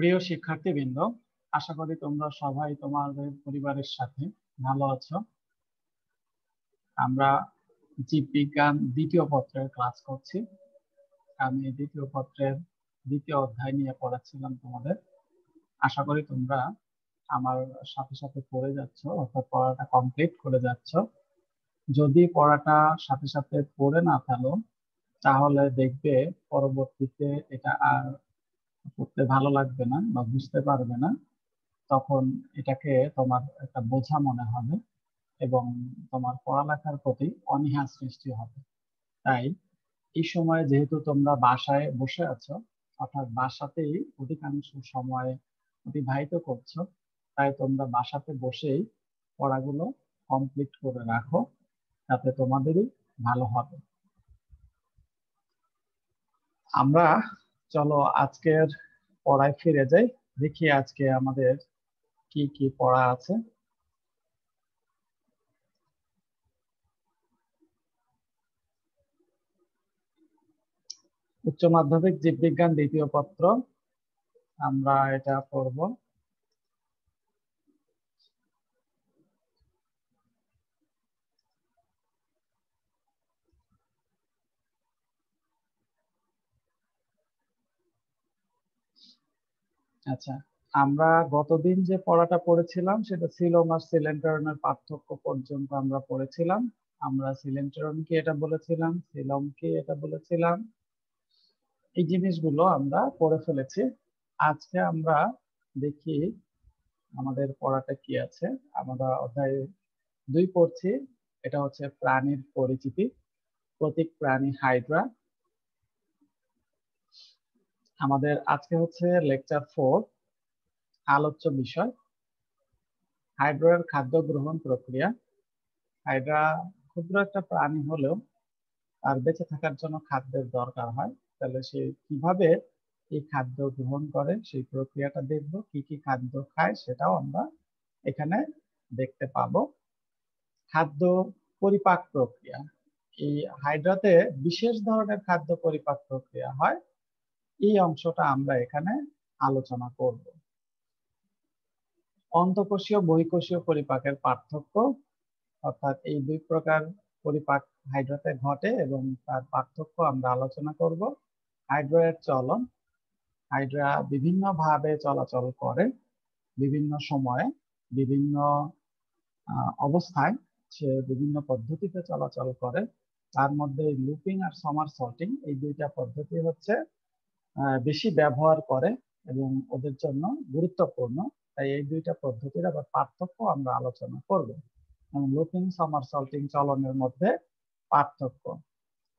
প্রিয় শিক্ষার্থীবৃন্দ, আশা করি তোমরা সবাই তোমাদের পরিবারের সাথে ভালো আছো। আমরা জীববিজ্ঞান দ্বিতীয় পত্রের ক্লাস করছি। আমি দ্বিতীয় পত্রের দ্বিতীয় অধ্যায় নিয়ে পড়াচ্ছিলাম তোমাদের। আশা করি তোমরা আমার সাথে সাথে পড়ে যাচ্ছ, অর্থাৎ পড়াটা কমপ্লিট করে যাচ্ছ। যদি পড়াটা সাথে সাথে পড়ে না ফেলো, তাহলে দেখবে পরবর্তীতে এটা আর পড়তে ভালো লাগবে না বা বুঝতে পারবে না। তখন এটাকে তোমার একটা বোঝা মনে হবে এবং তোমার পড়ালেখার প্রতি অনীহা সৃষ্টি হবে। তাই এই সময় যেহেতু তোমরা বাসায় বসে আছো, অর্থাৎ বাসাতেই অধিকাংশ সময় অতিবাহিত করছো, তাই তোমরা বাসাতে বসেই পড়াগুলো কমপ্লিট করে রাখো, তাতে তোমাদেরই ভালো হবে। আমরা চলো আজকের পড়ায় ফিরে যাই, দেখি আজকে আমাদের কি কি পড়া আছে। উচ্চ মাধ্যমিক জীববিজ্ঞান দ্বিতীয় পত্র, আমরা এটা পড়ব। আচ্ছা, আমরা গতদিন যে পড়াটা পড়েছিলাম সেটা সিলোম আর সিলেন্টারনের পার্থক্য পর্যন্ত আমরা পড়েছিলাম। আমরা সিলেন্টারন কি এটা বলেছিলাম, সিলোম কি এটা বলেছিলাম, এই জিনিসগুলো আমরা পড়ে ফেলেছি। আজকে আমরা দেখি আমাদের পড়াটা কি আছে। আমরা অধ্যায় 2 পড়ছি, এটা হচ্ছে প্রাণীর পরিচিতি, প্রতীক প্রাণী হাইড্রা। আমাদের আজকে হচ্ছে লেকচার 4, আলোচ্য বিষয় হাইড্রার খাদ্য গ্রহণ প্রক্রিয়া। হাইড্রা ক্ষুদ্র একটা প্রাণী হলেও তার বেঁচে থাকার জন্য খাদ্যের দরকার হয়। তাহলে সে কিভাবে এই খাদ্য গ্রহণ করে সেই প্রক্রিয়াটা দেখব, কি কি খাদ্য খায় সেটাও আমরা এখানে দেখতে পাবো। খাদ্য পরিপাক প্রক্রিয়া, এই হাইড্রাতে বিশেষ ধরনের খাদ্য পরিপাক প্রক্রিয়া হয়, এই অংশটা আমরা এখানে আলোচনা করব। অন্তঃকোষীয় বহিঃকোষীয় পরিপাকের পার্থক্য, অর্থাৎ এই দুই প্রকার পরিপাক হাইড্রাতে ঘটে এবং তার পার্থক্য আমরা আলোচনা করব। হাইড্রার চলন, হাইড্রা বিভিন্ন ভাবে চলাচল করে, বিভিন্ন সময়ে বিভিন্ন অবস্থায় সে বিভিন্ন পদ্ধতিতে চলাচল করে। তার মধ্যে লুপিং আর সামারসল্টিং, এই দুইটা পদ্ধতি হচ্ছে বেশি ব্যবহার করে এবং ওদের জন্য গুরুত্বপূর্ণ। তাই এই দুইটা পদ্ধতির আবার পার্থক্য আমরা আলোচনা করব। লুপিং সামারসল্টিং চলনের মধ্যে পার্থক্য।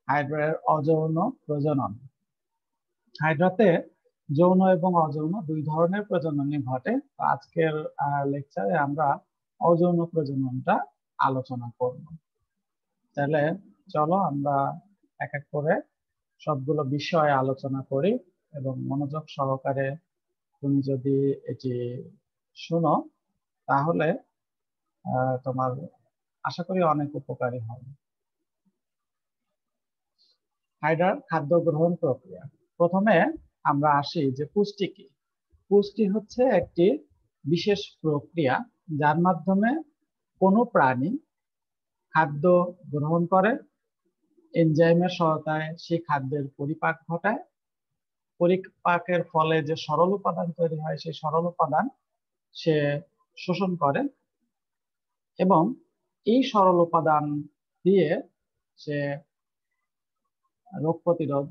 হাইড্রার অযৌন প্রজনন, হাইড্রাতে যৌন এবং অযৌন দুই ধরনের প্রজননই ঘটে। আজকের লেকচারে আমরা অযৌন প্রজননটা আলোচনা করব। তাহলে চলো আমরা এক এক করে সবগুলো বিষয় আলোচনা করি এবং মনোযোগ সহকারে তুমি যদি এটি শোনো, তাহলে তোমার আশা করি অনেক উপকারী হবে। হাইড্রার খাদ্য গ্রহণ প্রক্রিয়া, প্রথমে আমরা আসি যে পুষ্টি কি। পুষ্টি হচ্ছে একটি বিশেষ প্রক্রিয়া যার মাধ্যমে কোনো প্রাণী খাদ্য গ্রহণ করে, এনজাইমের সহায়তায় সেই খাদ্যের পরিপাক ঘটায়। পরিপাকের ফলে যে সরল উপাদান তৈরি হয় সেই সরল উপাদান সে শোষণ করে এবং এই সরল উপাদান দিয়ে সে রোগ প্রতিরোধ,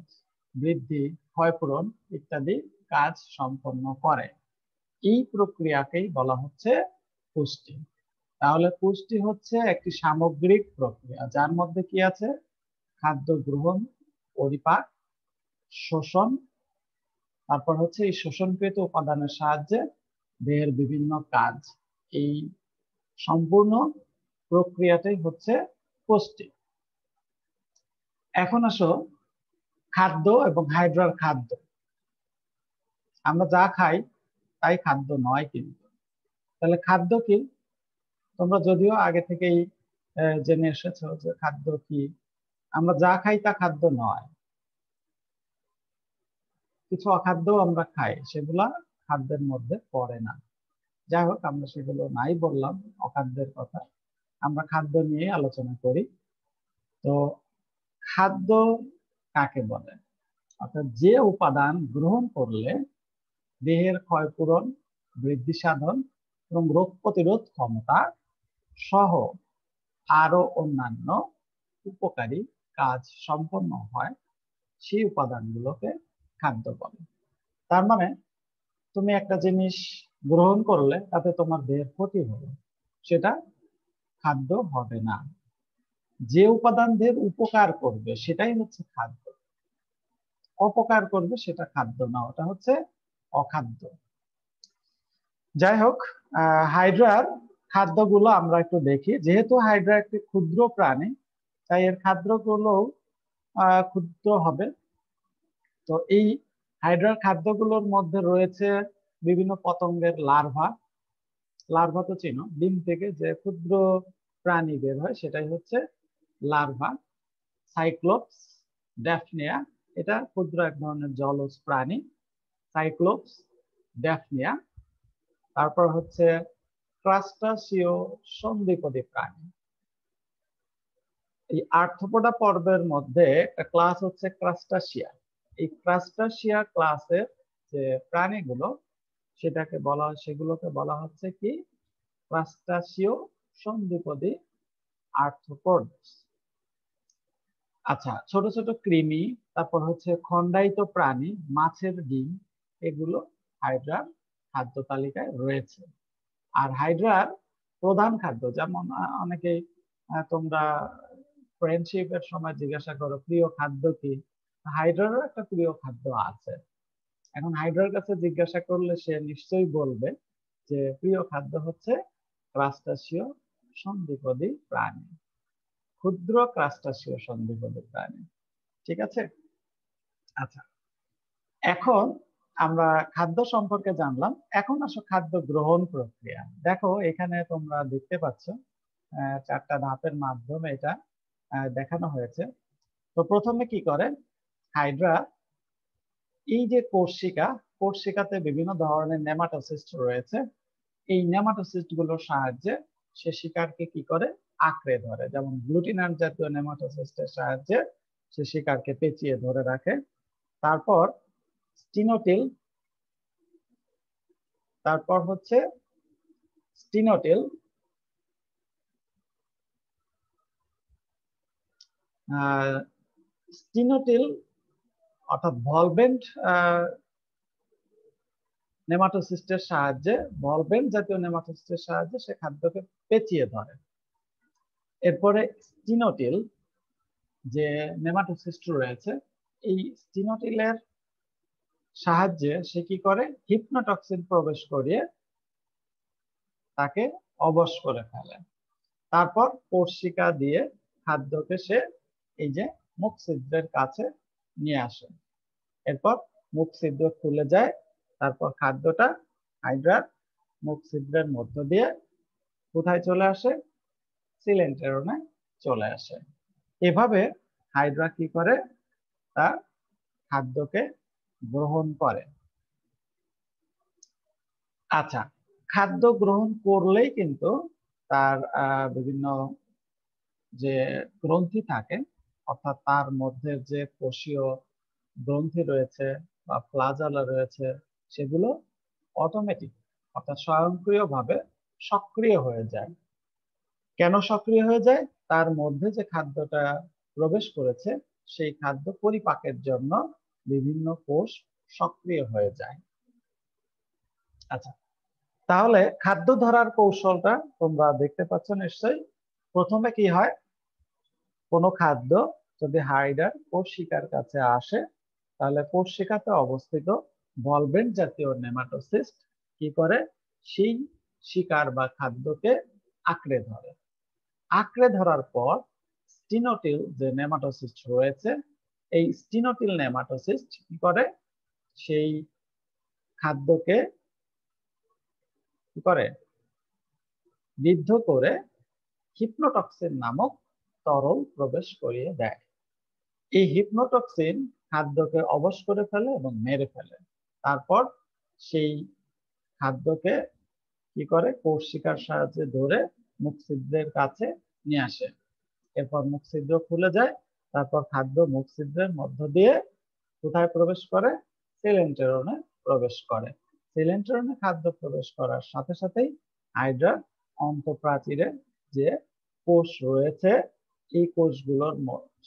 বৃদ্ধি, ক্ষয়পূরণ ইত্যাদি কাজ সম্পন্ন করে। এই প্রক্রিয়াকেই বলা হচ্ছে পুষ্টি। তাহলে পুষ্টি হচ্ছে একটি সামগ্রিক প্রক্রিয়া যার মধ্যে কি আছে, খাদ্য গ্রহণ, পরিপাক, শোষণ, তারপর হচ্ছে এই শোষণকৃত উপাদানের সাহায্যে দেহের বিভিন্ন কাজ। এই সম্পূর্ণ প্রক্রিয়াটাই হচ্ছে পুষ্টি। এখন আসো খাদ্য এবং হাইড্রার খাদ্য। আমরা যা খাই তাই খাদ্য নয় কিন্তু। তাহলে খাদ্য কি? তোমরা যদিও আগে থেকেই জেনে এসেছো যে খাদ্য কি। আমরা যা খাই তা খাদ্য নয়, কিছু অখাদ্য আমরা খাই, সেগুলা খাদ্যের মধ্যে পড়ে না। যাই হোক, আমরা সেগুলো নাই বললাম, অখাদ্যের কথা। আমরা খাদ্য নিয়ে আলোচনা করি। তো খাদ্য কাকে বলে? অর্থাৎ যে উপাদান গ্রহণ করলে দেহের ক্ষয়পূরণ, বৃদ্ধি সাধন এবং রোগ প্রতিরোধ ক্ষমতা সহ আরো অন্যান্য উপকারী কাজ সম্পন্ন হয়, সেই উপাদানগুলোকে খাদ্য বলে। তার মানে তুমি একটা জিনিস গ্রহণ করলে তাতে তোমার দেহের ক্ষতি হলো, সেটা খাদ্য হবে না। যে উপাদান দেহের উপকার করবে সেটাই হচ্ছে খাদ্য, অপকার করবে সেটা খাদ্য না, ওটা হচ্ছে অখাদ্য। যাই হোক, হাইড্রার খাদ্যগুলো আমরা একটু দেখি। যেহেতু হাইড্রা একটি ক্ষুদ্র প্রাণী, তাই এর খাদ্যগুলো ক্ষুদ্র হবে। তো এই হাইড্রার খাদ্যগুলোর মধ্যে রয়েছে বিভিন্ন পতঙ্গের লার্ভা। লার্ভা তো চিনো, ডিম থেকে যে ক্ষুদ্র প্রাণী বের হয় সেটাই হচ্ছে লার্ভা। সাইক্লোপস, ড্যাফনিয়া, এটা ক্ষুদ্র এক ধরনের জলজ প্রাণী, সাইক্লোপস, ড্যাফনিয়া। তারপর হচ্ছে ক্রাস্টাসিও, সন্ধিপদী প্রাণী। এই আর্থ্রোপোডা পর্বের মধ্যে একটা ক্লাস হচ্ছে ক্রাস্টাসিয়া। এই ক্রাস্টাসিয়া ক্লাসের যে প্রাণীগুলো সেগুলোকে বলা হচ্ছে কি? ক্রাস্টাসিও সন্ধিপদী আর্থ্রোপোডস। আচ্ছা, ছোট ছোট কৃমি, তারপর হচ্ছে খন্ডায়িত প্রাণী, মাছের ডিম, এগুলো হাইড্রার খাদ্য তালিকায় রয়েছে। আর হাইড্রার প্রধান খাদ্য, যেমন অনেকেই তোমরা ফ্রেন্ডশিপের সময় জিজ্ঞাসা করো প্রিয় খাদ্য কি, হাইড্রারও একটা প্রিয় খাদ্য আছে। এখন হাইড্রার কাছে জিজ্ঞাসা করলে সে নিশ্চয়ই বলবে যে প্রিয় খাদ্য হচ্ছে ক্রাস্টাসিও সন্ধিপদী প্রাণী, ক্ষুদ্র ক্রাস্টাসিও সন্ধিপদী প্রাণী। ঠিক আছে? আচ্ছা, এখন আমরা খাদ্য সম্পর্কে জানলাম। এখন আসো খাদ্য গ্রহণ প্রক্রিয়া। দেখো এখানে তোমরা দেখতে পাচ্ছ চারটা ধাপের মাধ্যমে এটা দেখানো হয়েছে। তো প্রথমে কি করে হাইড্রা, এই যে কোষশিকাতে বিভিন্ন ধরনের নেমাটোসিস্ট রয়েছে। এই নেমাটোসিস্ট গুলোর সাহায্যে সে শিকারকে কি করে? আঁকড়ে ধরে। যেমন গ্লুটিনাট জাতীয় নেমাটোসিস্টের সাহায্যে সে শিকারকে পেঁচিয়ে ধরে রাখে। তারপর স্টিনোটিল, তারপর হচ্ছে স্টিনোটিল, স্টিনোটিল অর্থাৎ ভলভেন্ট নেমাটোসিস্টের সাহায্যে, ভলভেন্ট জাতীয় নেমাটোসিস্টের সাহায্যে সে খাদ্যকে পেঁচিয়ে ধরে। এরপরে স্টিনোটিল যে নেমাটোসিস্ট রয়েছে, এই স্টিনোটিলের সাহায্যে সে কি করে? হিপনোটক্সিন প্রবেশ করিয়ে তাকে অবশ করে ফেলে। তারপর কোষশিকা দিয়ে খাদ্যকে সে এই যে মুখ ছিদ্রের কাছে নিয়ে আসে। এরপর মুখ ছিদ্র খুলে যায়, তারপর খাদ্যটা হাইড্রার মুখ ছিদ্রের মধ্য দিয়ে কোথায় চলে আসে? সিলেন্টেরনে চলে আসে। এভাবে হাইড্রা কি করে? তার খাদ্যকে গ্রহণ করে। আচ্ছা, খাদ্য গ্রহণ করলেই কিন্তু তার বিভিন্ন যে গ্রন্থি থাকে, অর্থাৎ তার মধ্যে যে কোষীয় গ্রন্থি রয়েছে বা ফ্লাজেলা রয়েছে, সেগুলো অটোমেটিক অর্থাৎ স্বয়ংক্রিয়ভাবে সক্রিয় হয়ে যায়। কেন সক্রিয় হয়ে যায়? তার মধ্যে যে খাদ্যটা প্রবেশ করেছে সেই খাদ্য পরিপাকের জন্য বিভিন্ন কোষ সক্রিয় হয়ে যায়। আচ্ছা, তাহলে খাদ্য ধরার কৌশলটা তোমরা দেখতে পাচ্ছ নিশ্চয়ই। প্রথমে কি হয়? কোনো খাদ্য যদি হাইডার কোষশিকার কাছে আসে, তাহলে কোষশিকাতে অবস্থিত ভলভেন্ট জাতীয় নেমাটোসিস্ট কি করে? সেই শিকার বা খাদ্যকে আঁকড়ে ধরে। আঁকড়ে ধরার পর স্টিনোটিল যে নেমাটোসিস্ট রয়েছে, এই স্টিনোটিল নেমাটোসিস্ট কি করে? সেই খাদ্যকে কি করে? বিদ্ধ করে হিপনোটক্সিন নামক তরল প্রবেশ করিয়ে দেয়। এই হিপনোটক্সিন খাদ্যকে অবশ করে ফেলে এবং মেরে ফেলে। তারপর সেই খাদ্যকে কি করে কোষ শিকার সাহায্যে ধরে মুখ ছিদ্রের কাছে নিয়ে আসে। এরপর মুখ ছিদ্র খুলে যায়, তারপর খাদ্য মুখ ছিদ্রের মধ্য দিয়ে কোথায় প্রবেশ করে? সিলেন্টেরনে প্রবেশ করে। সিলেন্টেরনে খাদ্য প্রবেশ করার সাথে সাথেই হাইড্রার অন্তঃপ্রাচীরে যে কোষ রয়েছে এই কোষগুলোর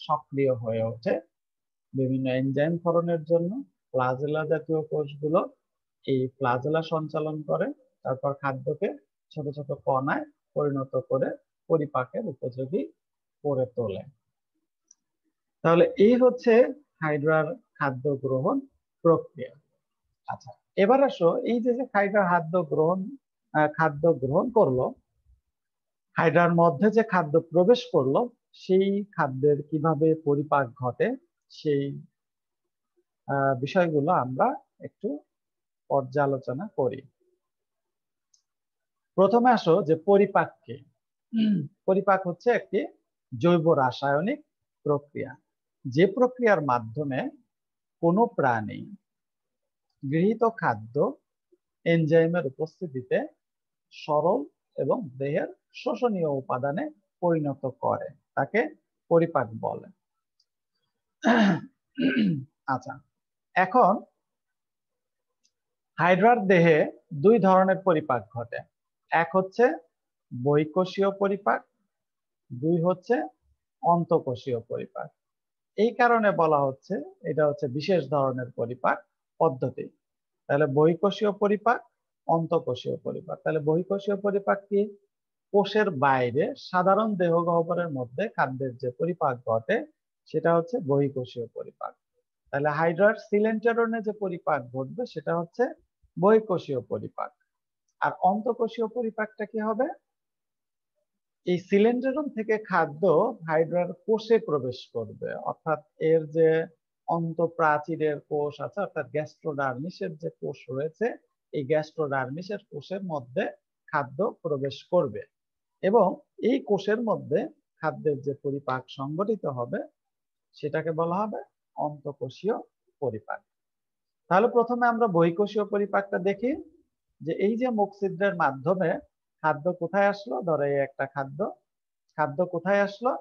সক্রিয় হয়ে ওঠে বিভিন্ন এনজাইম ক্ষরণের জন্য। ফ্লাজেলা জাতীয় কোষগুলো এই ফ্লাজেলা সঞ্চালন করে, তারপর খাদ্যকে ছোট ছোট কণায় পরিণত করে পরিপাকের উপযোগী করে তোলে। তাহলে এই হচ্ছে হাইড্রার খাদ্য গ্রহণ প্রক্রিয়া। আচ্ছা, এবার আসো এই যে হাইড্রা খাদ্য গ্রহণ করলো, হাইড্রার মধ্যে যে খাদ্য প্রবেশ করলো সেই খাদ্যের কিভাবে পরিপাক ঘটে সেই বিষয়গুলো আমরা একটু পর্যালোচনা করি। প্রথমে আসো যে পরিপাক কি। পরিপাক হচ্ছে একটি জৈব রাসায়নিক প্রক্রিয়া, যে প্রক্রিয়ার মাধ্যমে কোনো প্রাণী গৃহীত খাদ্য এনজাইমের উপস্থিতিতে সরল এবং দেহের শোষণীয় উপাদানে পরিণত করে, তাকে পরিপাক বলে। আচ্ছা, এখন হাইড্রার দেহে দুই ধরনের পরিপাক ঘটে। এক হচ্ছে বহিঃকোষীয় পরিপাক, দুই হচ্ছে অন্তঃকোষীয় পরিপাক। এই কারণে বলা হচ্ছে এটা হচ্ছে বিশেষ ধরনের পরিপাক পদ্ধতি। তাহলে বহিঃকোষীয় পরিপাক, অন্তঃকোষীয় পরিপাক। তাহলে বহিঃকোষীয় পরিপাক কি? কোষের বাইরে সাধারণ দেহগহ্বরের মধ্যে খাদ্যের যে পরিপাক ঘটে সেটা হচ্ছে বহিঃকোষীয় পরিপাক। তাহলে হাইড্রার সিলেন্টেরনে যে পরিপাক ঘটবে সেটা হচ্ছে বহিঃকোষীয় পরিপাক। আর অন্তঃকোষীয় পরিপাকটা কি হবে? এই সিলেন্টেরন থেকে খাদ্য হাইড্রার কোষে প্রবেশ করবে, অর্থাৎ এর যে অন্তঃপ্রাচীরের কোষ আছে, অর্থাৎ গ্যাস্ট্রোডার্মিসের যে কোষ রয়েছে, এই গ্যাস্ট্রোডার্মিসের কোষের মধ্যে খাদ্য প্রবেশ করবে এবং এই কোষের মধ্যে খাদ্যের যে পরিপাক সংঘটিত হবে সেটাকে বলা হবে অন্তঃকোষীয় পরিপাক। তাহলে প্রথমে আমরা বহিঃকোষীয় পরিপাকটা দেখি, যে এই যে মুখ ছিদ্রের মাধ্যমে খাদ্য কোথায় আসলো। ধরো এই একটা খাদ্য কোথায় আসলো?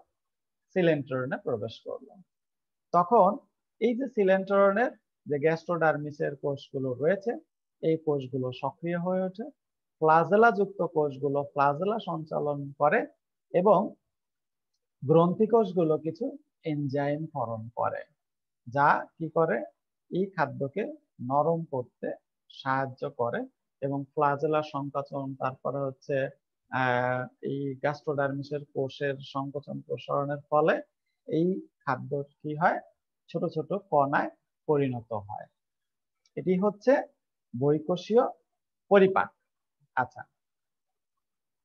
সিলেন্টেরনে প্রবেশ করলো। তখন এই যে সিলেন্টেরনের যে গ্যাস্ট্রোডার্মিসের কোষগুলো রয়েছে এই কোষগুলো সক্রিয় হয়ে ওঠে, ফ্লাজেলা যুক্ত কোষগুলো ফ্লাজেলা সঞ্চালন করে এবং গ্রন্থি কোষগুলো কিছু এনজাইম ক্ষরণ করে, যা কি করে? এই খাদ্যকে নরম করতে সাহায্য করে এবং ফ্লাজেলা সংকোচন, তারপরে হচ্ছে এই গ্যাস্ট্রোডার্মিসের কোষের সংকোচন প্রসারণের ফলে এই খাদ্য কি হয়? ছোট ছোট কণায় পরিণত হয়। এটি হচ্ছে বহিঃকোষীয় পরিপাক। আচ্ছা,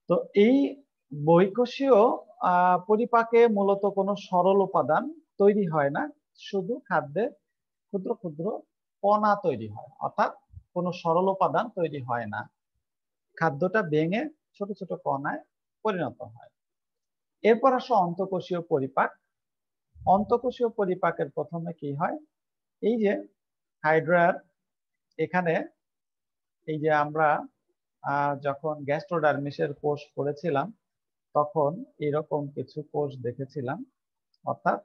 তো এই বহিঃকোষীয় পরিপাকে মূলত কোনো সরল উপাদান তৈরি হয় না, শুধু খাদ্যের ক্ষুদ্র ক্ষুদ্র কণা তৈরি হয়, অর্থাৎ কোনো সরল উপাদান তৈরি হয় না, খাদ্যটা ভেঙে ছোট ছোট কণায় পরিণত হয়। এরপর আসো অন্তঃকোষীয় পরিপাক। অন্তঃকোষীয় পরিপাকের প্রথমে কি হয়? এই যে হাইড্রার এখানে এই যে আমরা যখন গ্যাস্ট্রোডার্মিসের কোষ পড়েছিলাম তখন এরকম কিছু কোষ দেখেছিলাম, অর্থাৎ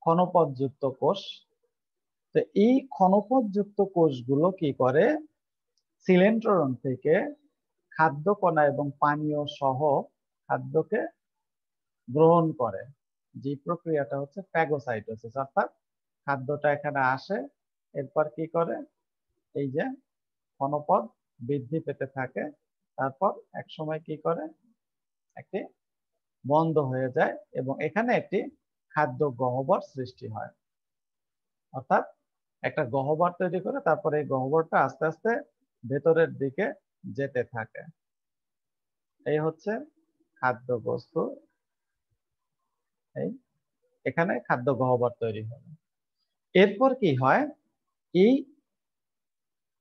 ক্ষণপদ যুক্ত কোষ। তো এই ক্ষণপদ যুক্ত কোষগুলো কি করে? সিলেন্টেরন থেকে খাদ্য কণা এবং পানীয় সহ খাদ্যকে গ্রহণ করে, যে প্রক্রিয়াটা হচ্ছে ফ্যাগোসাইটোসিস। অর্থাৎ খাদ্যটা এখানে আসে, এরপর কি করে? এই যে ক্ষণপদ বৃদ্ধি পেতে থাকে, তারপর এক সময় কি করে? একটি বন্ধ হয়ে যায় এবং এখানে একটি খাদ্য গহ্বর সৃষ্টি হয়, অর্থাৎ একটা গহ্বর তৈরি করে তারপরে এই গহ্বরটা আস্তে আস্তে ভেতরের দিকে যেতে থাকে। এই হচ্ছে খাদ্য বস্তু, এই এখানে খাদ্য গহ্বর তৈরি হলো। এরপর কি হয়? এই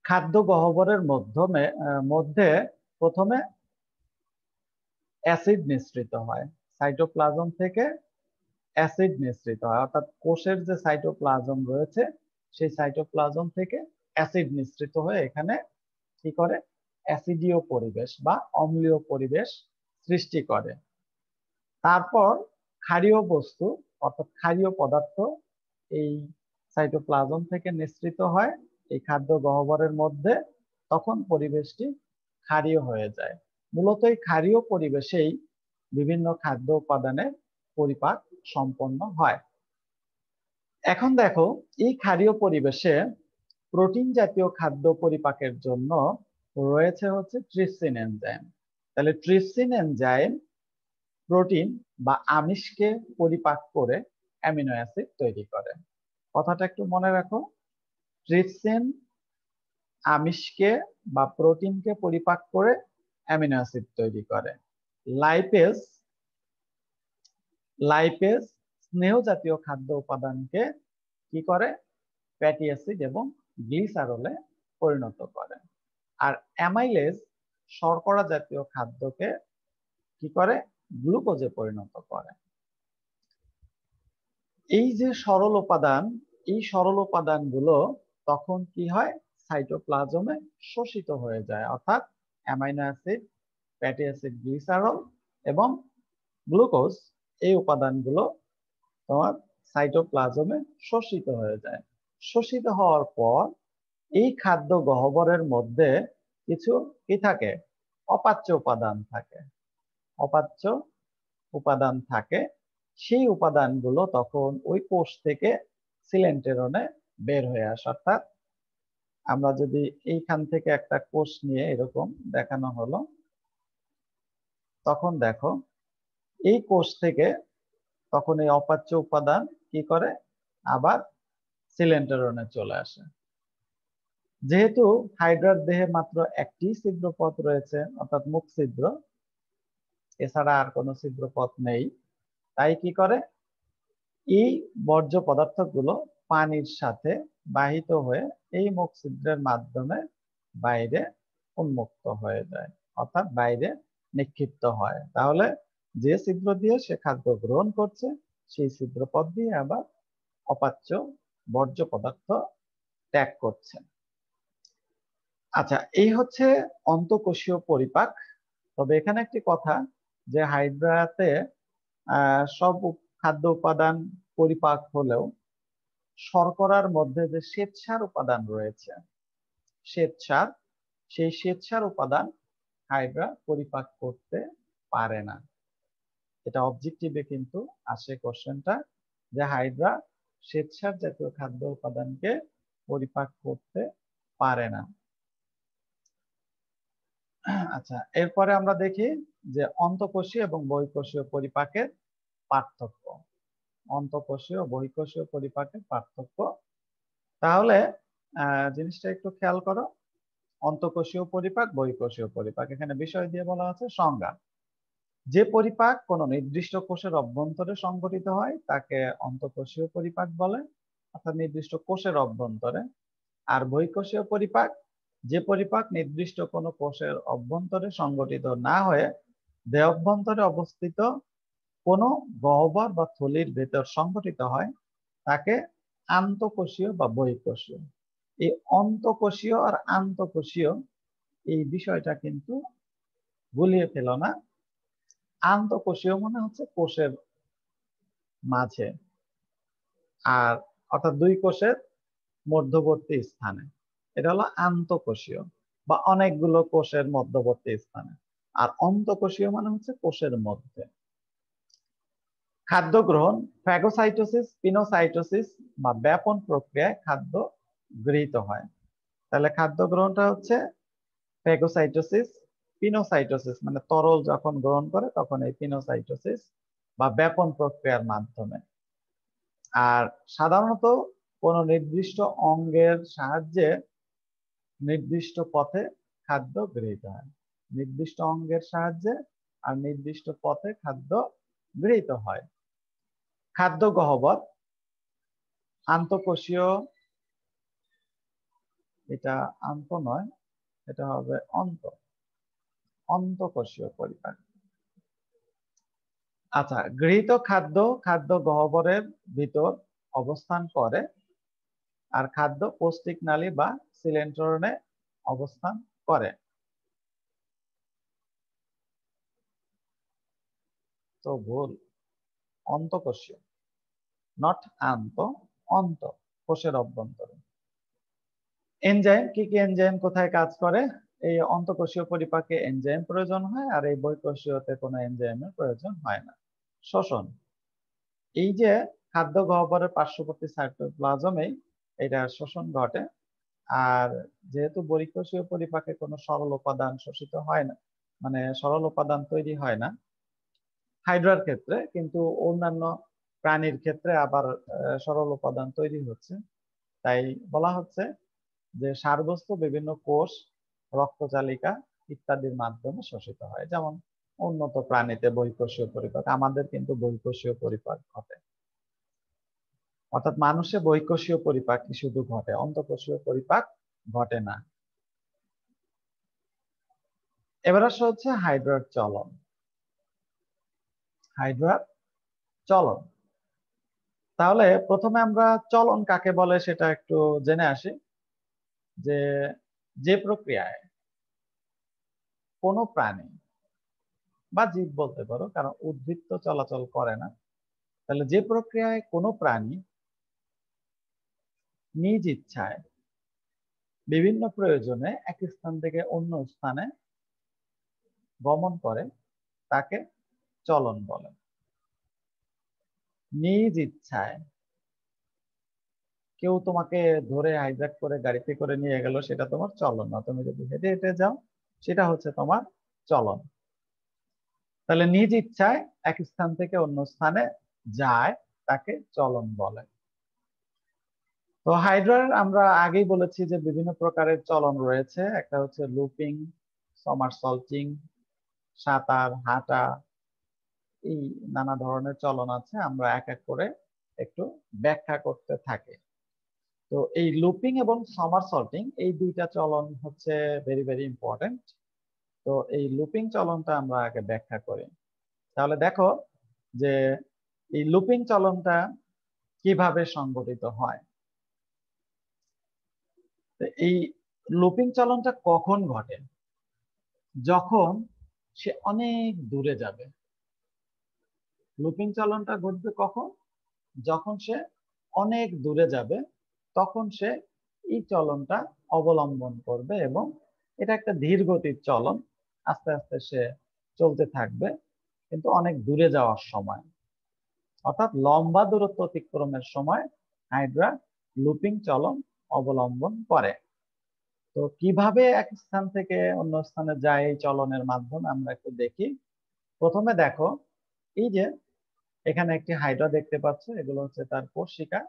খাদ্য গহ্বরের মধ্যে প্রথমে অ্যাসিড নিঃসৃত হয়, সাইটোপ্লাজম থেকে অ্যাসিড নিঃসৃত হয়, অর্থাৎ কোষের যে সাইটোপ্লাজম রয়েছে সেই সাইটোপ্লাজম থেকে অ্যাসিড মিশ্রিত হয়ে এখানে কি করে অ্যাসিডীয় পরিবেশ বা অম্লীয় পরিবেশ সৃষ্টি করে। তারপর ক্ষারীয় বস্তু অর্থাৎ ক্ষারীয় পদার্থ এই সাইটোপ্লাজম থেকে নিঃসৃত হয় এই খাদ্য গহ্বরের মধ্যে, তখন পরিবেশটি ক্ষারীয় হয়ে যায়। মূলত এই ক্ষারীয় পরিবেশেই বিভিন্ন খাদ্য উপাদানের পরিপাক সম্পন্ন হয়। এখন দেখো এই ক্ষারীয় পরিবেশে প্রোটিন জাতীয় খাদ্য পরিপাকের জন্য রয়েছে হচ্ছে ট্রিপসিন এনজাইম। তাহলে ট্রিপসিন এনজাইম প্রোটিন বা আমিষকে পরিপাক করে অ্যামিনো অ্যাসিড তৈরি করে। কথাটা একটু মনে রাখো, ট্রিপসিন আমিষকে বা প্রোটিনকে পরিপাক করে অ্যামিনো অ্যাসিড তৈরি করে। লাইপেজ লাইপেজ স্নেহ জাতীয় খাদ্য উপাদানকে কি করে ফ্যাটি অ্যাসিড এবং গ্লিসারলে পরিণত করে। আর অ্যামাইলেজ শর্করা জাতীয় খাদ্যকে কি করে গ্লুকোজে পরিণত করে। এই যে সরল উপাদান, এই সরল উপাদানগুলো তখন কি হয় সাইটোপ্লাজমে শোষিত হয়ে যায়, অর্থাৎ amino acid, fatty acid, glycerol এবং গ্লুকোজ এই উপাদানগুলো তোমার সাইটোপ্লাজমে শোষিত হয়ে যায়। শোষিত হওয়ার পর এই খাদ্য গহ্বরের মধ্যে কিছু কি থাকে অপাচ্য উপাদান থাকে। অপাচ্য উপাদান থাকে, সেই উপাদানগুলো তখন ওই কোষ থেকে সিলেন্টেরনে বের হয়ে আসে। অর্থাৎ আমরা যদি এইখান থেকে একটা কোষ নিয়ে এরকম দেখানো হলো, তখন দেখো এই কোষ থেকে তখন এই অপাচ্য উপাদান কি করে আবার সিলেন্টেরনে চলে আসে। যেহেতু হাইড্রার দেহে মাত্র একটি ছিদ্রপথ রয়েছে অর্থাৎ মুখ ছিদ্র, এছাড়া আর কোনো ছিদ্রপথ নেই, তাই কি করে এই বর্জ্য পদার্থগুলো পানির সাথে বাহিত হয়ে এই মুখ ছিদ্রের মাধ্যমে বাইরে উন্মুক্ত হয়ে যায়, অর্থাৎ বাইরে নিক্ষিপ্ত হয়। তাহলে যে ছিদ্র দিয়ে সে খাদ্য গ্রহণ করছে সেই ছিদ্রপথ দিয়ে আবার অপাচ্য বর্জ্য পদার্থ ত্যাগ করছে। আচ্ছা, এই হচ্ছে অন্তঃকোষীয় পরিপাক। তবে এখানে একটি কথা, যে হাইড্রাতে সব খাদ্য উপাদান পরিপাক হলেও শর্করার মধ্যে যে শ্বেতসার উপাদান রয়েছে, শ্বেতসার, সেই শ্বেতসার উপাদান হাইড্রা পরিপাক করতে পারে না। এটা অবজেক্টিভে কিন্তু আসে কোশ্চেনটা, যে হাইড্রা শ্বেতসার জাতীয় খাদ্য উপাদানকে পরিপাক করতে পারে না। আচ্ছা, এরপরে আমরা দেখি যে অন্তঃকোষীয় এবং বহিঃকোষীয় পরিপাকের পার্থক্য। অন্তঃকোষীয় বহিঃকোষীয় পরিপাকের পার্থক্য। তাহলে জিনিসটা একটু খেয়াল করো, অন্তঃকোষীয় পরিপাক, বহিঃকোষীয় পরিপাক, এখানে বিষয় দিয়ে বলা আছে সংজ্ঞা। যে পরিপাক কোনো নির্দিষ্ট কোষের অভ্যন্তরে সংঘটিত হয় তাকে অন্তঃকোষীয় পরিপাক বলে, অর্থাৎ নির্দিষ্ট কোষের অভ্যন্তরে। আর বহিঃকোষীয় পরিপাক যে পরিপাক নির্দিষ্ট কোনো কোষের অভ্যন্তরে সংঘটিত না হয়ে দেহাভ্যন্তরে অবস্থিত কোনো গহ্বর বা থলির ভেতর সংঘটিত হয় তাকে আন্তঃকোষীয় বা বহিঃকোষীয়। এই অন্তঃকোষীয় আর আন্তঃকোষীয় এই বিষয়টা কিন্তু গুলিয়ে ফেলো না। আন্তঃকোষীয় মানে হচ্ছে কোষের মাঝে, আর অর্থাৎ দুই কোষের মধ্যবর্তী স্থানে, এটা হলো আন্তঃকোষীয় বা অনেকগুলো কোষের মধ্যবর্তী স্থানে। আর অন্তঃকোষীয় মানে হচ্ছে কোষের মধ্যে। খাদ্য গ্রহণ ফ্যাগোসাইটোসিস, পিনোসাইটোসিস বা ব্যাপন প্রক্রিয়ায় খাদ্য গৃহীত হয়। তাহলে খাদ্য গ্রহণটা হচ্ছে ফ্যাগোসাইটোসিস, পিনোসাইটোসিস মানে তরল যখন গ্রহণ করে তখন এই পিনোসাইটোসিস বা ব্যাপন প্রক্রিয়ার মাধ্যমে। আর সাধারণত কোনো নির্দিষ্ট অঙ্গের সাহায্যে নির্দিষ্ট পথে খাদ্য গৃহীত হয়। নির্দিষ্ট অঙ্গের সাহায্যে আর নির্দিষ্ট পথে খাদ্য গৃহীত হয়। খাদ্য গহ্বর আন্তঃকোষীয়, এটা আন্ত নয়, এটা হবে অন্তঃকোষীয় পরিপাক। আচ্ছা, গৃহীত খাদ্য খাদ্য গহ্বরের ভিতর অবস্থান করে আর খাদ্য পৌষ্টিক নালী বা সিলেন্ট্রনে অবস্থান করে। তো ভুল, অন্তঃকোষীয়, নট আন্ত, অন্ত, কোষের অভ্যন্তরে। এনজাইম, কি কি এনজাইম কোথায় কাজ করে? এই অন্তঃকোষীয় পরিপাকে এনজাইম প্রয়োজন হয়, আর এই বহিঃকোষীয়তে কোনো এনজাইমের প্রয়োজন হয় না। শ্বসন, এই যে খাদ্য গহ্বরের পার্শ্ববর্তী সাইটোপ্লাজমেই এটা শোষণ ঘটে। আর যেহেতু বহিঃকোষীয় পরিপাকে কোনো সরল উপাদান শোষিত হয় না, মানে সরল উপাদান তৈরি হয় না হাইড্রার ক্ষেত্রে, কিন্তু অন্যান্য প্রাণীর ক্ষেত্রে আবার সরল উপাদান তৈরি হচ্ছে। তাই বলা হচ্ছে যে সারবস্তু বিভিন্ন কোষ, রক্তচালিকা ইত্যাদির মাধ্যমে শোষিত হয়। যেমন উন্নত প্রাণীতে বহিঃকোষীয় পরিপাক, আমাদের কিন্তু বহিঃকোষীয় পরিপাক ঘটে। অর্থাৎ মানুষে বহিঃকোষীয় পরিপাক শুধু ঘটে, অন্তঃকোষীয় পরিপাক ঘটে না। এবার আসা হচ্ছে হাইড্রার চলন। হাইড্রার চলন, তাহলে প্রথমে আমরা চলন কাকে বলে সেটা একটু জেনে আসি। যে যে প্রক্রিয়ায় কোনো প্রাণী বা জীব বলতে পারো, কারণ উদ্ভিদ তো চলাচল করে না, তাহলে যে প্রক্রিয়ায় কোনো প্রাণী নিজ ইচ্ছায় বিভিন্ন প্রয়োজনে এক স্থান থেকে অন্য স্থানে গমন করে তাকে চলন বলে। নিজ ইচ্ছায়, কেউ তোমাকে ধরে হাইজ্যাক করে গাড়িতে করে নিয়ে গেল, সেটা তোমার চলন না। তুমি যদি হেঁটে হেঁটে যাও, সেটা হচ্ছে তোমার চলন। তাহলে নিজ ইচ্ছায় এক স্থান থেকে অন্য স্থানে যায় তাকে চলন বলে। তো হাইড্রার আমরা আগেই বলেছি যে বিভিন্ন প্রকারের চলন রয়েছে। একটা হচ্ছে লুপিং, সমারসল্টিং, সাঁতার, হাঁটা, এই নানা ধরনের চলন আছে। আমরা এক এক করে একটু ব্যাখ্যা করতে থাকি। তো এই লুপিং এবং সমারসল্টিং এই দুইটা চলন হচ্ছে ভেরি ভেরি ইম্পর্টেন্ট। তো এই লুপিং চলনটা আমরা আগে ব্যাখ্যা করি। তাহলে দেখো যে এই লুপিং চলনটা কিভাবে সংঘটিত হয়। এই লুপিং চলনটা কখন ঘটে? যখন সে অনেক দূরে যাবে। লুপিং চলনটা ঘটবে কখন? যখন সে অনেক দূরে যাবে, তখন সে এই চলনটা অবলম্বন করবে, এবং এটা একটা ধীর গতির চলন। আস্তে আস্তে সে চলতে থাকবে, কিন্তু অনেক দূরে যাওয়ার সময়, অর্থাৎ লম্বা দূরত্ব অতিক্রমের সময় হাইড্রা লুপিং চলন অবলম্বন করে। তো কিভাবে এক স্থান থেকে অন্য স্থানে যায় এই চলনের মাধ্যমে আমরা একটু দেখি। প্রথমে দেখো, এই যে এখানে একটি হাইড্রা দেখতে পাচ্ছ, এগুলো হচ্ছে তার কোষিকা।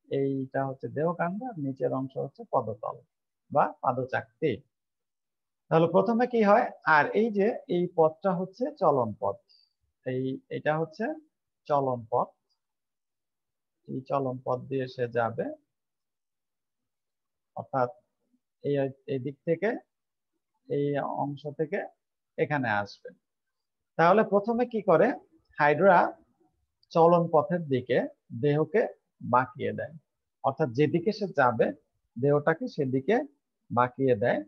এইটা হচ্ছে দেহকাণ্ড, আর নিচের অংশ হচ্ছে পদতল বা পাদচাকতি। তাহলে প্রথমে কি হয়, আর এই যে এই পথটা হচ্ছে চলন পথ। এটা হচ্ছে চলন পথ। এই চলন পথ দিয়ে সে যাবে, অর্থাৎ এই দিক থেকে, এই অংশ থেকে এখানে আসবে। তাহলে প্রথমে কি করে, হাইড্রা চলন পথের দিকে দেহকে বাঁকিয়ে দেয়, অর্থাৎ যেদিকে সে যাবে দেহটাকে সেদিকে বাঁকিয়ে দেয়।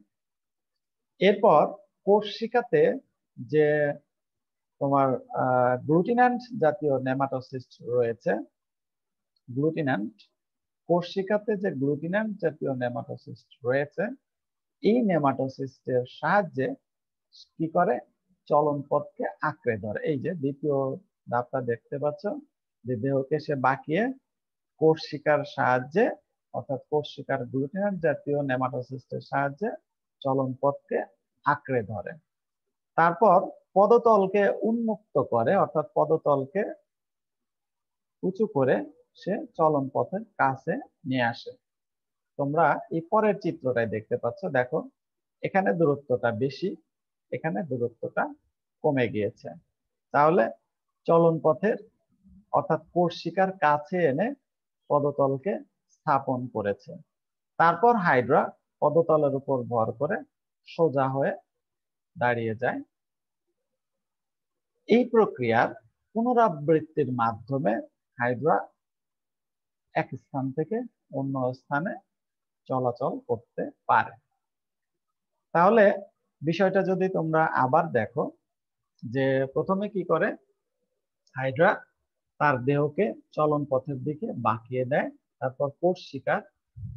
এরপর কোষশিকাতে যে তোমার গ্লুটিন্যান্ট জাতীয় নেমাটোসিস্ট রয়েছে, গ্লুটিন্যান্ট, কোষশিকাতে যে গ্লুটিন্যান্ট জাতীয় নেমাটোসিস্ট রয়েছে, এই নেমাটোসিস্টের সাহায্যে কি করে, চলন পথকে আঁকড়ে ধরে। এই যে দ্বিতীয় ধাপটা দেখতে পাচ্ছ, যে দেহকে সে বাঁকিয়ে কোষশিকার সাহায্যে, অর্থাৎ কোষশিকার গ্লুটিন্যান্ট জাতীয় নেমাটোসিস্টের সাহায্যে চলন পথকে আঁকড়ে ধরে। তারপর পদতলকে উন্মুক্ত করে, অর্থাৎ পদতলকে উঁচু করে সে চলন পথের কাছে নিয়ে আসে। তোমরা এই পরের চিত্রটাই দেখতে পাচ্ছ, দেখো এখানে দূরত্বটা বেশি, এখানে দূরত্বটা কমে গিয়েছে। তাহলে চলন পথের, অর্থাৎ কোষশিকার কাছে এনে পদতলকে স্থাপন করেছে। তারপর হাইড্রা পদতলের উপর ভর করে সোজা হয়ে দাঁড়িয়ে যায়। এই প্রক্রিয়ার পুনরাবৃত্তির মাধ্যমে হাইড্রা এক স্থান থেকে অন্য স্থানে চলাচল করতে পারে। তাহলে বিষয়টা যদি তোমরা আবার দেখো, যে প্রথমে কি করে, হাইড্রা তার দেহকে চলন পথের দিকে বাঁকিয়ে দেয়, তারপর কোষ শিকার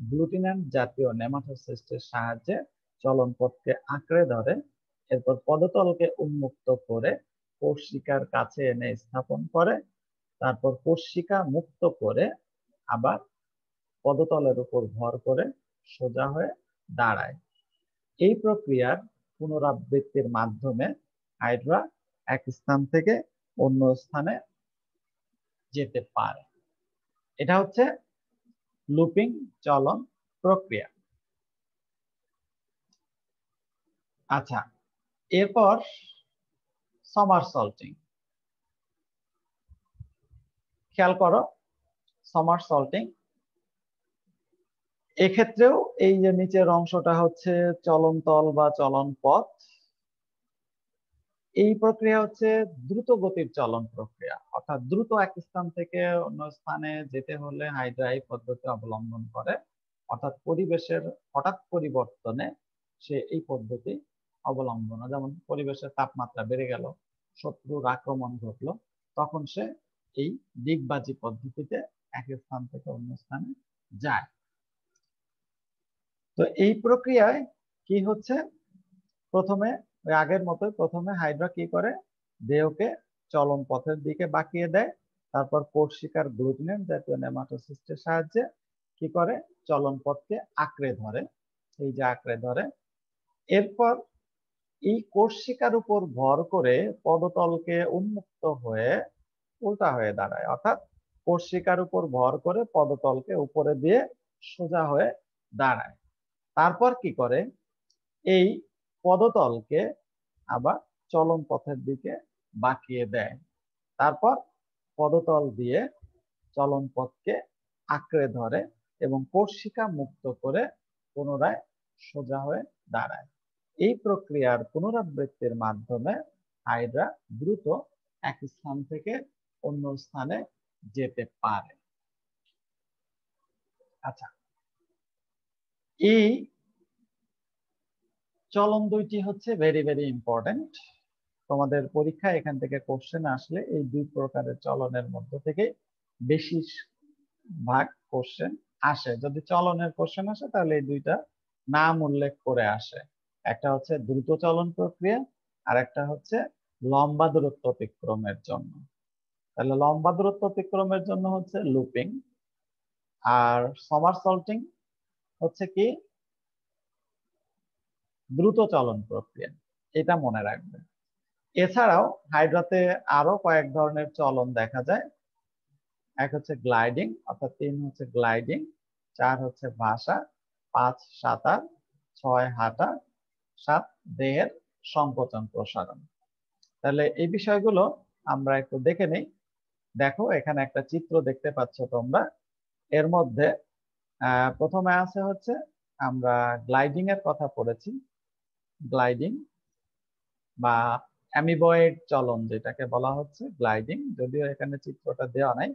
গ্লুটিন্যান্ট জাতীয় নেমাটোসিস্টের সাহায্যে চলন পথকে আঁকড়ে ধরে, এরপর পদতলকে উন্মুক্ত করে কোষ শিকার কাছে এনে স্থাপন করে, তারপর কোষ শিকা মুক্ত করে আবার পদতলের উপর ভর করে সোজা হয়ে দাঁড়ায়। এই প্রক্রিয়ার পুনরাবৃত্তির মাধ্যমে হাইড্রা এক স্থান থেকে অন্য স্থানে যেতে পারে। এটা হচ্ছে লুপিং চলন প্রক্রিয়া। আচ্ছা, এরপর সমারসল্টিং। খেয়াল করো, সমারসল্টিং এক্ষেত্রেও এই যে নিচের অংশটা হচ্ছে চলন তল বা চলন পথ। এই প্রক্রিয়া হচ্ছে দ্রুত গতির চলন প্রক্রিয়া, অর্থাৎ দ্রুত এক স্থান থেকে অন্য স্থানে যেতে হলে হাইড্রা এই পদ্ধতি অবলম্বন করে, অর্থাৎ পরিবেশের হঠাৎ পরিবর্তনে সে এই পদ্ধতি অবলম্বন, যেমন পরিবেশের তাপমাত্রা বেড়ে গেল, শত্রুর আক্রমণ ঘটলো, তখন সে এই ডিগবাজি পদ্ধতিতে এক স্থান থেকে অন্য স্থানে যায়। তো এই প্রক্রিয়ায় কি হচ্ছে, প্রথমে ওই আগের মতো প্রথমে হাইড্রা কি করে, দেহকে চলন পথের দিকে বাঁকিয়ে দেয়, তারপর কোষ শিকার গ্লুটিন্যান্ট জাতীয় নেমাটোসিস্টের সাহায্যে কি করে, চলন পথকে আঁকড়ে ধরে, এই যে আঁকড়ে ধরে। এরপর এই কোষ শিকার উপর ভর করে পদতলকে উন্মুক্ত হয়ে উল্টা হয়ে দাঁড়ায়, অর্থাৎ কোষ শিকার উপর ভর করে পদতলকে উপরে দিয়ে সোজা হয়ে দাঁড়ায়। তারপর কি করে, এই পদতলকে আবার চলন পথের দিকে বাঁকিয়ে দেয়, তারপর পদতল দিয়ে চলন পথকে আঁকড়ে ধরে এবং কোষশিকা মুক্ত করে পুনরায় সোজা হয়ে দাঁড়ায়। এই প্রক্রিয়ার পুনরাবৃত্তির মাধ্যমে হাইড্রা দ্রুত এক স্থান থেকে অন্য স্থানে যেতে পারে। আচ্ছা, এই চলন দুইটি হচ্ছে ভেরি ভেরি ইম্পর্টেন্ট। তোমাদের পরীক্ষায় এখান থেকে কোশ্চেন আসলে এই দুই প্রকারের চলনের মধ্য থেকে বেশি ভাগ কোশ্চেন আসে। যদি চলনের কোশ্চেন আসে তাহলে এই দুইটা নাম উল্লেখ করে আসে, একটা হচ্ছে দ্রুত চলন প্রক্রিয়া আর একটা হচ্ছে লম্বা দূরত্ব অতিক্রমের জন্য। তাহলে লম্বা দূরত্ব অতিক্রমের জন্য হচ্ছে লুপিং, আর সমারসল্টিং হচ্ছে কি দ্রুত চলন প্রক্রিয়া, এটা মনে রাখবে। এছাড়াও হাইড্রাতে আরো কয়েক ধরনের চলন দেখা যায়। এক হচ্ছে গ্লাইডিং, অর্থাৎ 3 হচ্ছে গ্লাইডিং, 4 হচ্ছে ভাসা, 5 সাঁতার, 6 হাঁটা, 7 দেহের সংকোচন প্রসারণ। তাহলে এই বিষয়গুলো আমরা একটু দেখে নেই। দেখো এখানে একটা চিত্র দেখতে পাচ্ছ তোমরা, এর মধ্যে প্রথমে আছে হচ্ছে আমরা গ্লাইডিং এর কথা পড়েছি, গ্লাইডিং বা অ্যামিবয়েড চলন যেটাকে বলা হচ্ছে গ্লাইডিং, যদিও এখানে চিত্রটা দেওয়া নাই।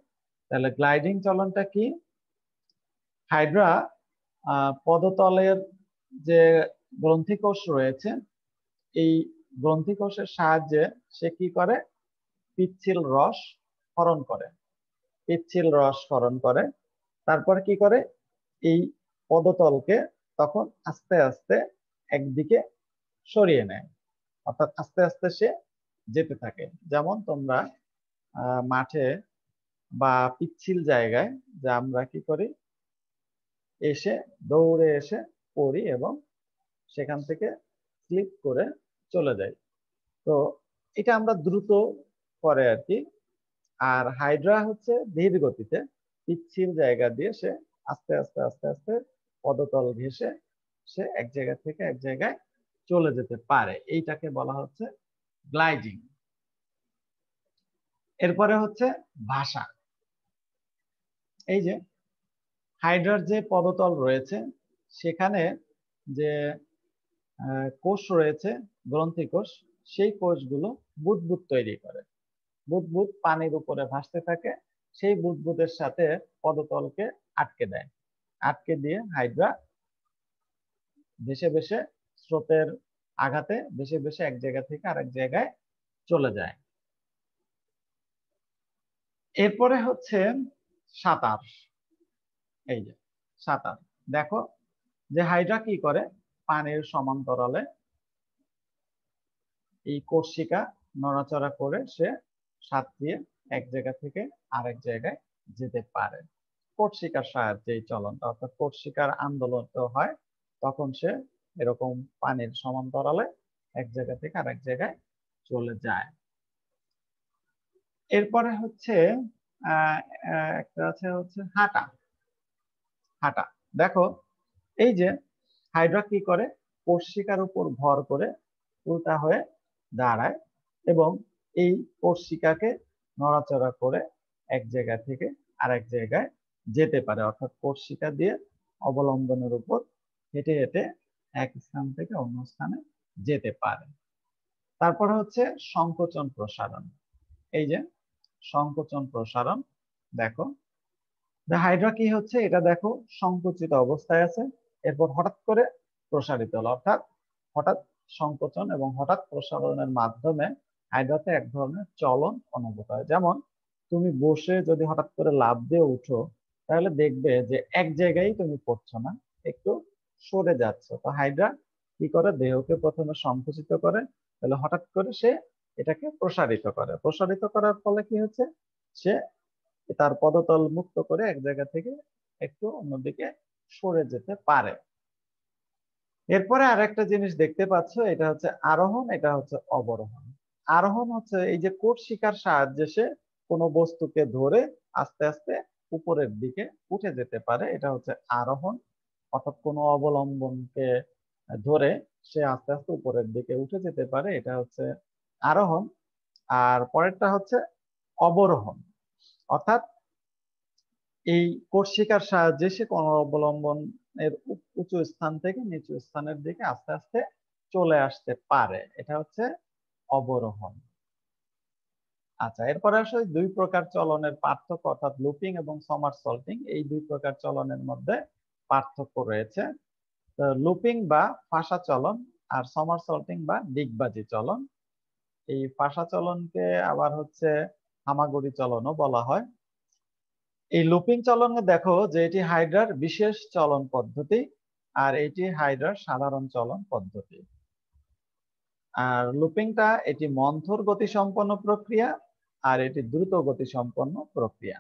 তাহলে গ্লাইডিং চলনটা কি, হাইড্রা পদতলের যে গ্রন্থিকোষ রয়েছে, এই গ্রন্থিকোষের সাহায্যে সে কি করে, পিচ্ছিল রস ক্ষরণ করে, পিচ্ছিল রস ক্ষরণ করে, তারপর কি করে, এই পদতলকে তখন আস্তে আস্তে একদিকে সরিয়ে নেয়, অর্থাৎ আস্তে আস্তে সে যেতে থাকে। যেমন তোমরা মাঠে বা পিচ্ছিল জায়গায় যে আমরা কি করি, এসে দৌড়ে এসে পড়ি এবং সেখান থেকে স্লিপ করে চলে যাই। তো এটা আমরা দ্রুত করে আর কি। আর হাইড্রা হচ্ছে ধীর গতিতে পিচ্ছিল জায়গা দিয়ে সে আস্তে আস্তে আস্তে আস্তে পদতল ঘেঁষে সে এক জায়গা থেকে এক জায়গায় চলে যেতে পারে, এইটাকে বলা হচ্ছে গ্লাইডিং। এরপরে হচ্ছে ভাসা। এই যে হাইড্রার যে পদতল রয়েছে সেখানে যে কোষ রয়েছে গ্রন্থি কোষ, সেই কোষগুলো বুদবুদ তৈরি করে, বুদবুদ পানির উপরে ভাসতে থাকে, সেই বুদবুদের সাথে পদতলকে আটকে দেয়, আটকে দিয়ে হাইড্রা ভেসে ভেসে স্রোতের আঘাতে ভেসে ভেসে এক জায়গা থেকে আরেক জায়গায় চলে যায়। এরপরে হচ্ছে সাঁতার। এই যে সাঁতার, দেখো যে হাইড্রা কি করে, পানির সমান্তরালে এই কর্ষিকা নড়াচড়া করে সে সাঁতরিয়ে এক জায়গা থেকে আরেক জায়গায় যেতে পারে। কর্ষিকার সাহায্যে এই চলনটা, অর্থাৎ কর্ষিকার আন্দোলন হয়, তখন সে এরকম পানির সমান্তরালে এক জায়গা থেকে আরেক জায়গায় চলে যায়। এরপরে হচ্ছে একটা আছে হচ্ছে হাঁটা। হাঁটা, দেখো এই যে হাইড্রা কি করে, কর্ষিকার উপর ভর করে উল্টা হয়ে দাঁড়ায় এবং এই কর্ষিকাকে নড়াচড়া করে এক জায়গা থেকে আরেক জায়গায় যেতে পারে, অর্থাৎ কর্ষিকা দিয়ে অবলম্বনের উপর হেঁটে হেঁটে এক স্থান থেকে অন্য স্থানে যেতে পারে। তারপরে হচ্ছে সংকোচন প্রসারণ। এই যে সংকোচন প্রসারণ, দেখো হাইড্রা কি হচ্ছে, এটা দেখো সংকুচিত অবস্থায় আছে, এরপর হঠাৎ করে প্রসারিত হলো, অর্থাৎ হঠাৎ সংকোচন এবং হঠাৎ প্রসারণের মাধ্যমে হাইড্রাতে এক ধরনের চলন অনুভূত হয়। যেমন তুমি বসে যদি হঠাৎ করে লাফ দিয়ে উঠো, তাহলে দেখবে যে এক জায়গায় তুমি পড়ছো না, একটু সরে যাচ্ছে। তো হাইড্রা কি করে, দেহকে প্রথমে সংকুচিত করে, তাহলে হঠাৎ করে সে এটাকে প্রসারিত করে। প্রসারিত করার ফলে কি হচ্ছে, সে তার পদতল মুক্ত করে এক জায়গা থেকে একটু অন্যদিকে সরে যেতে পারে। এরপরে আরেকটা জিনিস দেখতে পাচ্ছ, এটা হচ্ছে আরোহণ, এটা হচ্ছে অবরোহণ। আরোহণ হচ্ছে এই যে কর্ষিকার সাহায্যে সে কোনো বস্তুকে ধরে আস্তে আস্তে উপরের দিকে উঠে যেতে পারে, এটা হচ্ছে আরোহণ। অর্থাৎ কোনো অবলম্বনকে ধরে সে আস্তে আস্তে উপরের দিকে উঠে যেতে পারে, এটা হচ্ছে আরোহণ। আর পরেরটা হচ্ছে অবরোহণ, অর্থাৎ এই কর্ষিকার সাহায্যে সে কোন অবলম্বনের উঁচু স্থান থেকে নিচু স্থানের দিকে আস্তে আস্তে চলে আসতে পারে, এটা হচ্ছে অবরোহণ। আচ্ছা, এরপরে আসলে দুই প্রকার চলনের পার্থক্য, অর্থাৎ লুপিং এবং সমারসল্টিং, এই দুই প্রকার চলনের মধ্যে পার্থক্য রয়েছে। লুপিং বা ফাঁসা চলন আর সমারসল্টিং বা ডিগবাজি চলন। এই ফাঁসা চলনকে আবার হচ্ছে হামাগুড়ি চলনও বলা হয়। এই লুপিং চলনে দেখো যে এটি হাইড্রার বিশেষ চলন পদ্ধতি, আর এটি হাইড্রার সাধারণ চলন পদ্ধতি। আর লুপিংটা এটি মন্থর গতি সম্পন্ন প্রক্রিয়া, আর এটি দ্রুত গতি সম্পন্ন প্রক্রিয়া।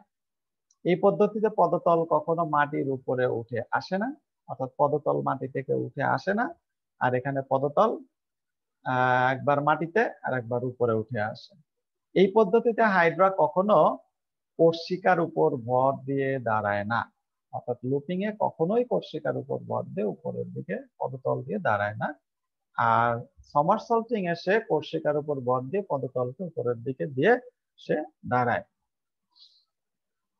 এই পদ্ধতিতে পদতল কখনো মাটির উপরে উঠে আসে না, অর্থাৎ পদতল মাটি থেকে উঠে আসে না, আর এখানে পদতল একবার মাটিতে আর একবার উপরে উঠে আসে। এই পদ্ধতিতে হাইড্রা কখনো কর্ষিকার উপর ভর দিয়ে দাঁড়ায় না, অর্থাৎ লুপিং এ কখনোই কর্ষিকার উপর ভর দিয়ে উপরের দিকে পদতল দিয়ে দাঁড়ায় না। আর সমারসল্টিং এ সে কর্ষিকার উপর ভর দিয়ে পদতলকে উপরের দিকে দিয়ে সে দাঁড়ায়।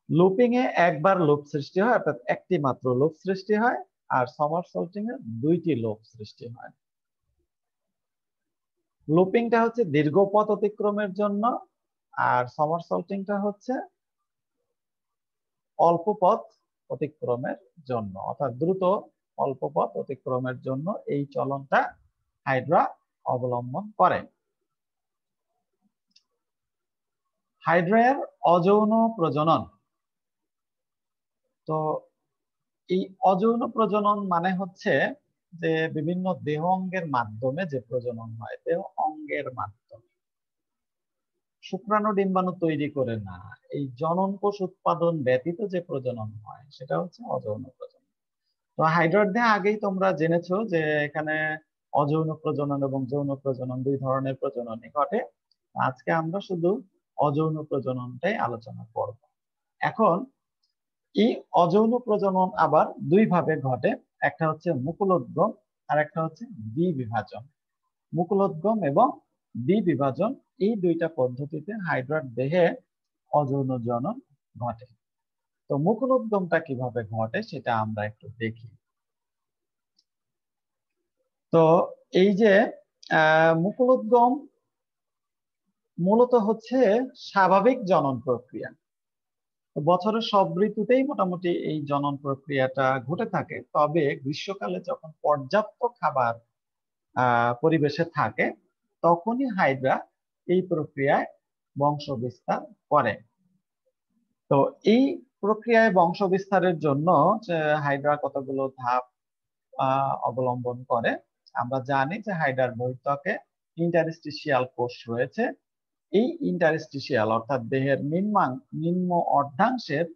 লুপিং এ একবার লুপ সৃষ্টি হয়, অর্থাৎ একটি মাত্র লুপ সৃষ্টি হয়, আর সমারসল্টিং এ দুইটি লুপ সৃষ্টি হয়। লুপিংটা হচ্ছে দীর্ঘ পথ অতিক্রমের জন্য, আর সমারসল্টিংটা হচ্ছে অল্প পথ অতিক্রমের জন্য, অর্থাৎ দ্রুত অল্প পথ অতিক্রমের জন্য এই চলনটা হাইড্রা অবলম্বন করে। হাইড্রার অযৌন প্রজনন। তো এই অযৌন প্রজনন মানে হচ্ছে যে বিভিন্ন দেহ অঙ্গের মাধ্যমে যে প্রজনন হয়, দেহ অঙ্গের মাধ্যমে, শুক্রাণু ডিম্বাণু তৈরি করে না, এই জনন কোষ উৎপাদন ব্যতীত যে প্রজনন হয় সেটা হচ্ছে অযৌন প্রজনন। তো হাইড্রার দেহে আগেই তোমরা জেনেছো যে এখানে অযৌন প্রজনন এবং যৌন প্রজনন দুই ধরনের প্রজননই ঘটে। আজকে আমরা শুধু অযৌন প্রজননটাই আলোচনা করব। এখন এই অযৌন প্রজনন আবার দুই ভাবে ঘটে, একটা হচ্ছে মুকুলোদ্গম আর একটা হচ্ছে দ্বিবিভাজন। মুকুলোদ্গম এবং দ্বিবিভাজন, এই দুইটা পদ্ধতিতে হাইড্রার দেহে অযৌন জনন ঘটে। তো মুকুলোদ্গমটা কিভাবে ঘটে সেটা আমরা একটু দেখি। তো এই যে মুকুলোদ্গম মূলত হচ্ছে স্বাভাবিক জনন প্রক্রিয়া। তো বছরের সব ঋতুতেই মোটামুটি এই জনন প্রক্রিয়াটা ঘটে থাকে, তবে গ্রীষ্মকালে যখন পর্যাপ্ত খাবার পরিবেশে থাকে তখনই হাইড্রা এই প্রক্রিয়ায় বংশ বিস্তার করে। তো এই প্রক্রিয়ায় বংশ বিস্তারের জন্য হাইড্রা কতগুলো ধাপ অবলম্বন করে। আমরা জানি যে হাইড্রার বহির্ত্বকে ইন্টারস্টিশিয়াল কোষ রয়েছে। এই ইন্টারস্টিশিয়াল অর্থাৎ দেহের নিম্ন অর্ধাংশের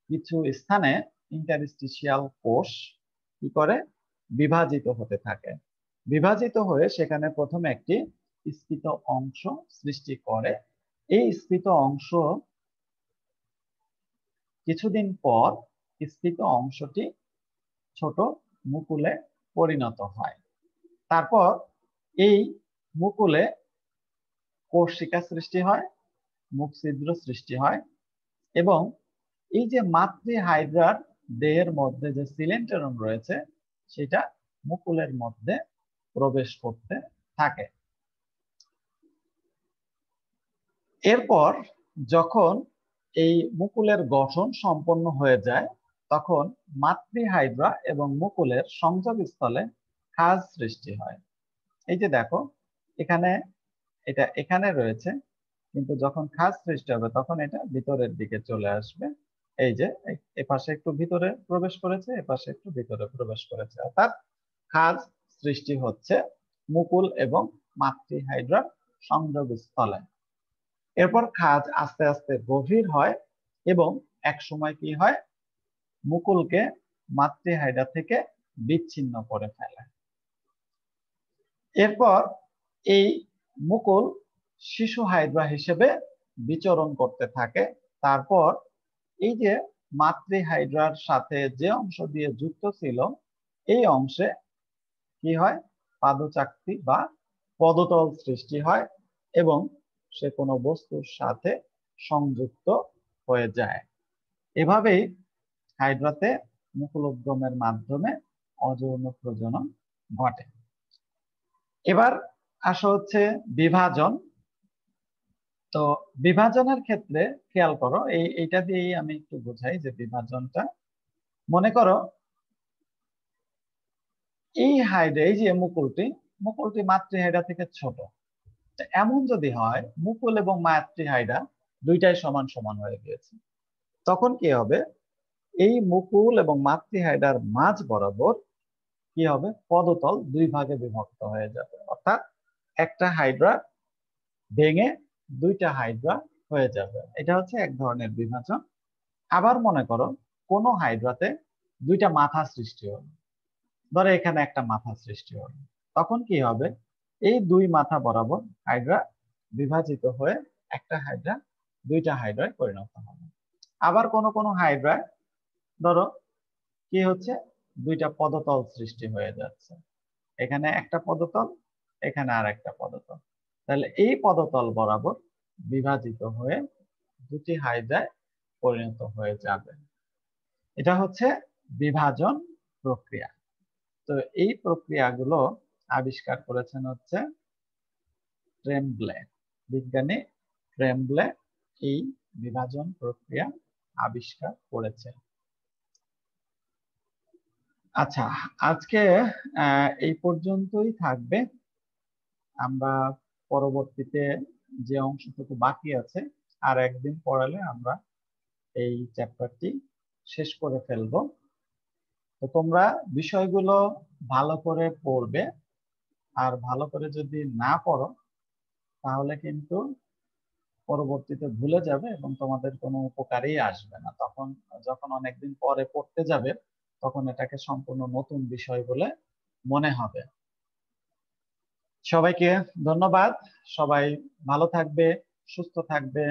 কিছু স্থানে ইন্টারস্টিশিয়াল কোষ কি করে বিভাজিত হতে থাকে। বিভাজিত হয়ে সেখানে প্রথমে একটি স্ফীত অংশ সৃষ্টি করে। এই স্ফীত অংশ কিছুদিন পর স্ফীত অংশটি ছোট মুকুলে পরিণত হয়। তারপর এই মুকুলে কোষিকা সৃষ্টি হয়, মুখ ছিদ্র সৃষ্টি হয় এবং এই যে মাতৃ হাইড্রার দেহের মধ্যে যে সিলেন্টেরন রয়েছে সেটা মুকুলের মধ্যে প্রবেশ করতে থাকে। এরপর যখন এই মুকুলের গঠন সম্পন্ন হয়ে যায় তখন মাতৃ হাইড্রা এবং মুকুলের সংযোগস্থলে খাঁজ সৃষ্টি হয়। এই যে দেখো এখানে এটা এখানে রয়েছে, কিন্তু যখন খাঁজ সৃষ্টি হবে তখন এটা ভিতরের দিকে চলে আসবে। এই যে এপাশে একটু ভিতরে প্রবেশ করেছে, এপাশে একটু ভিতরে প্রবেশ করেছে, অর্থাৎ খাঁজ সৃষ্টি হচ্ছে মুকুল এবং মাতৃ হাইড্রার সংযোগস্থলে। এরপর খাঁজ আস্তে আস্তে গভীর হয় এবং এক সময় কি হয় মুকুলকে মাতৃ হাইড্রা থেকে বিচ্ছিন্ন করে ফেলে। এরপর এই মুকুল শিশু হাইড্রা হিসেবে বিচরণ করতে থাকে। তারপর এই যে মাতৃ হাইড্রার সাথে যে অংশ দিয়ে যুক্ত ছিল এই অংশে কি হয় পাদচাকতি বা পদতল সৃষ্টি হয় এবং সে কোনো বস্তুর সাথে সংযুক্ত হয়ে যায়। এভাবেই হাইড্রাতে মুকুলোদ্গমের মাধ্যমে অযৌন প্রজনন ঘটে। এবার আসা হচ্ছে বিভাজন। তো বিভাজনের ক্ষেত্রে খেয়াল করো, এইটা দিয়েই আমি একটু বোঝাই যে বিভাজনটা, মনে করো এই হাইড্রা, এই যে মুকুলটি মাতৃ হাইড্রা থেকে ছোট। এমন যদি হয় মুকুল এবং মাতৃ হাইড্রা দুইটাই সমান সমান হয়ে গিয়েছে, তখন কি হবে এই মুকুল এবং মাতৃ হাইড্রার মাঝ বরাবর কি হবে পদতল দুই ভাগে বিভক্ত হয়ে যাবে, অর্থাৎ একটা হাইড্রা ভেঙে দুইটা হাইড্রা হয়ে যাবে। এটা হচ্ছে এক ধরনের বিভাজন। আবার মনে করো কোনো হাইড্রাতে দুইটা মাথা সৃষ্টি হলো, ধরো এখানে একটা মাথা সৃষ্টি হলো, তখন কি হবে এই দুই মাথা বরাবর হাইড্রা বিভাজিত হয়ে একটা হাইড্রা দুইটা হাইড্রায় পরিণত হবে। আবার কোনো হাইড্রায় ধরো কি হচ্ছে দুইটা পদতল সৃষ্টি হয়ে যাচ্ছে, এখানে একটা পদতল, এখানে আর একটা পদতল, তাহলে এই পদতল বরাবর বিভাজিত হয়ে দুটি হাইড্রায় পরিণত হয়ে যাবে। এটা হচ্ছে বিভাজন প্রক্রিয়া। তো এই প্রক্রিয়াগুলো আবিষ্কার করেছেন হচ্ছে ট্রেমব্লে, বিজ্ঞানী ট্রেমব্লে এই বিভাজন প্রক্রিয়া আবিষ্কার করেছেন। আচ্ছা, আজকে এই পর্যন্তই থাকবে। আমরা পরবর্তীতে যে অংশটুকু বাকি আছে আর একদিন পড়ালে আমরা এই চ্যাপ্টারটি শেষ করে ফেলবো। তো তোমরা বিষয়গুলো ভালো করে পড়বে, আর ভালো করে যদি না পড়ো তাহলে কিন্তু পরবর্তীতে ভুলে যাবে এবং তোমাদের কোনো উপকারেই আসবে না। তখন যখন অনেকদিন পরে পড়তে যাবে তখন এটাকে সম্পূর্ণ নতুন বিষয় বলে মনে হবে। সবাইকে ধন্যবাদ। সবাই ভালো থাকবে, সুস্থ থাকবে।